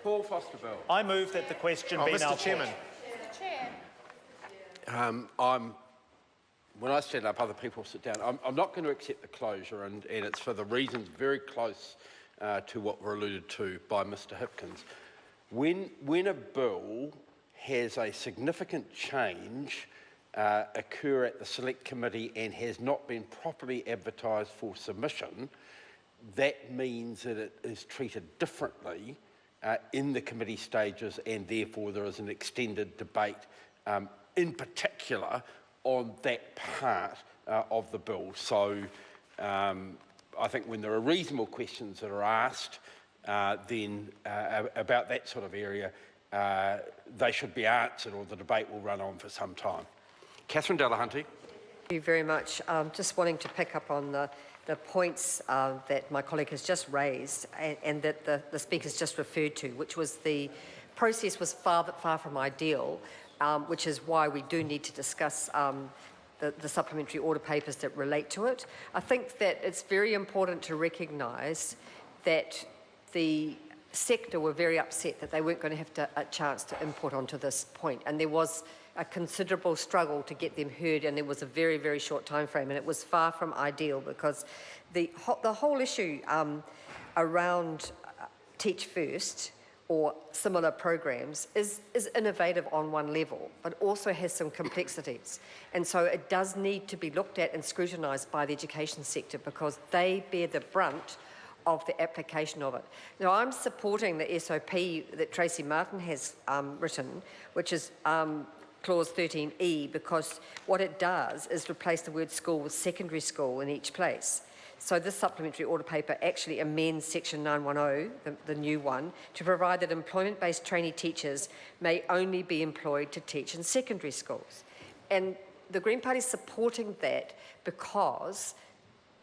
Paul Foster-Bill. I move that the question be now Mr. Chairman. Mr. Chair. When I stand up, other people sit down. I'm not going to accept the closure, and it's for the reasons very close to what were alluded to by Mr. Hipkins. When a bill has a significant change occur at the Select Committee and has not been properly advertised for submission, that means that it is treated differently in the committee stages, and therefore there is an extended debate, in particular on that part of the bill. So I think when there are reasonable questions that are asked then about that sort of area, they should be answered, or the debate will run on for some time. Catherine Delahunty. Thank you very much. Just wanting to pick up on the points that my colleague has just raised and that the speaker's just referred to, which was the process was far from ideal, which is why we do need to discuss the supplementary order papers that relate to it. I think that it's very important to recognise that the sector were very upset that they weren't going to have a chance to input onto this point, and there was a considerable struggle to get them heard, and there was a very, very short time frame, and it was far from ideal because the whole issue around Teach First or similar programs is innovative on one level, but also has some complexities. And so it does need to be looked at and scrutinised by the education sector because they bear the brunt of the application of it. Now, I'm supporting the SOP that Tracy Martin has written, which is Clause 13E, because what it does is replace the word school with secondary school in each place. So this supplementary order paper actually amends Section 910, the new one, to provide that employment-based trainee teachers may only be employed to teach in secondary schools. And the Green Party is supporting that because,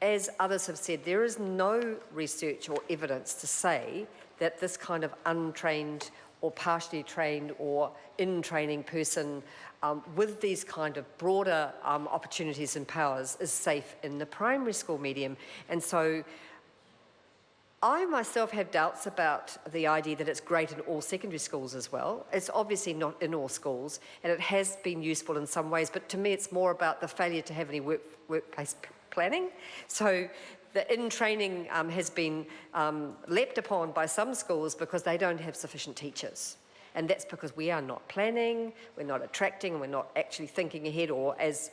as others have said, there is no research or evidence to say that this kind of untrained or partially trained or in-training person with these kind of broader opportunities and powers is safe in the primary school medium. And so I myself have doubts about the idea that it's great in all secondary schools as well. It's obviously not in all schools, and it has been useful in some ways, but to me it's more about the failure to have any workplace planning. So the in-training has been leapt upon by some schools because they don't have sufficient teachers. And that's because we are not planning, we're not attracting, we're not actually thinking ahead, or as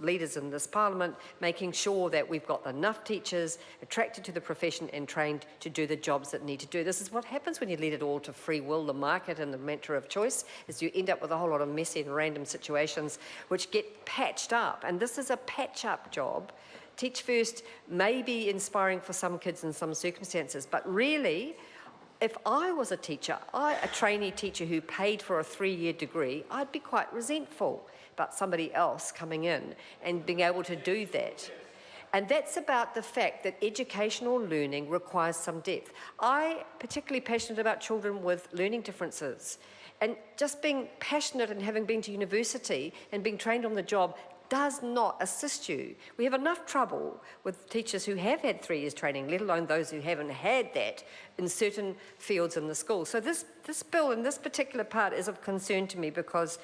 leaders in this parliament, making sure that we've got enough teachers attracted to the profession and trained to do the jobs that need to do. This is what happens when you leave it all to free will, the market and the mantra of choice, is you end up with a whole lot of messy and random situations which get patched up. And this is a patch-up job. Teach First may be inspiring for some kids in some circumstances, but really, if I was a teacher, a trainee teacher who paid for a 3-year degree, I'd be quite resentful about somebody else coming in and being able to do that. And that's about the fact that educational learning requires some depth. I'm particularly passionate about children with learning differences. And just being passionate and having been to university and being trained on the job does not assist you. We have enough trouble with teachers who have had 3 years training, let alone those who haven't had that in certain fields in the school. So this bill in this particular part is of concern to me because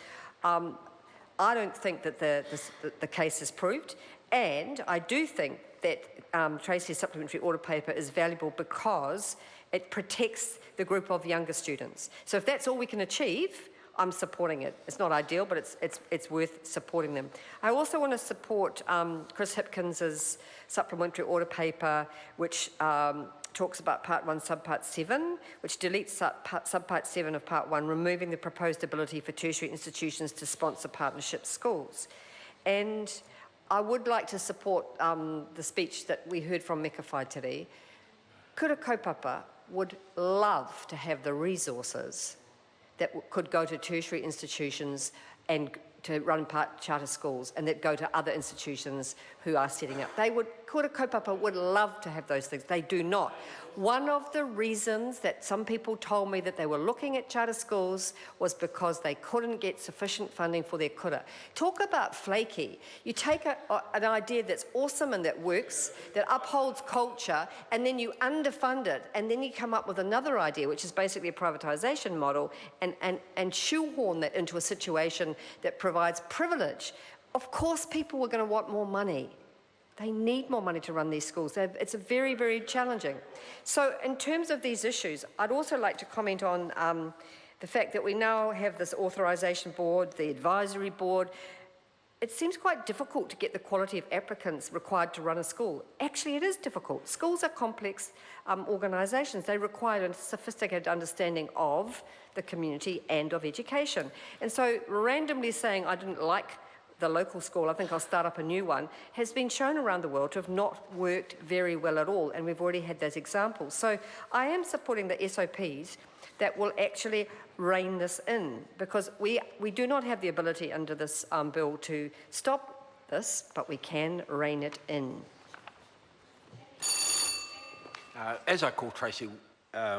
I don't think that the case is proved, and I do think that Tracy's supplementary order paper is valuable because it protects the group of younger students. So if that's all we can achieve, I'm supporting it. It's not ideal, but it's worth supporting them. I also want to support Chris Hipkins's supplementary order paper, which talks about Part 1, Subpart 7, which deletes Subpart 7 of Part 1, removing the proposed ability for tertiary institutions to sponsor partnership schools. And I would like to support the speech that we heard from Meka Whai today. Kura Kaupapa would love to have the resources that could go to tertiary institutions and to run charter schools, and that go to other institutions who are setting up. They would kura kaupapa would love to have those things. They do not. One of the reasons that some people told me that they were looking at charter schools was because they couldn't get sufficient funding for their kura. Talk about flaky. You take an idea that's awesome and that works, that upholds culture, and then you underfund it, and then you come up with another idea, which is basically a privatisation model, and shoehorn that into a situation that provides privilege. Of course people are going to want more money. They need more money to run these schools. It's very, very challenging. So in terms of these issues, I'd also like to comment on the fact that we now have this authorisation board, the advisory board. It seems quite difficult to get the quality of applicants required to run a school. Actually, it is difficult. Schools are complex organisations. They require a sophisticated understanding of the community and of education. And so randomly saying I didn't like the local school, I think I'll start up a new one, has been shown around the world to have not worked very well at all, and we've already had those examples. So I am supporting the SOPs that will actually rein this in, because we do not have the ability under this bill to stop this, but we can rein it in. As I call Tracy,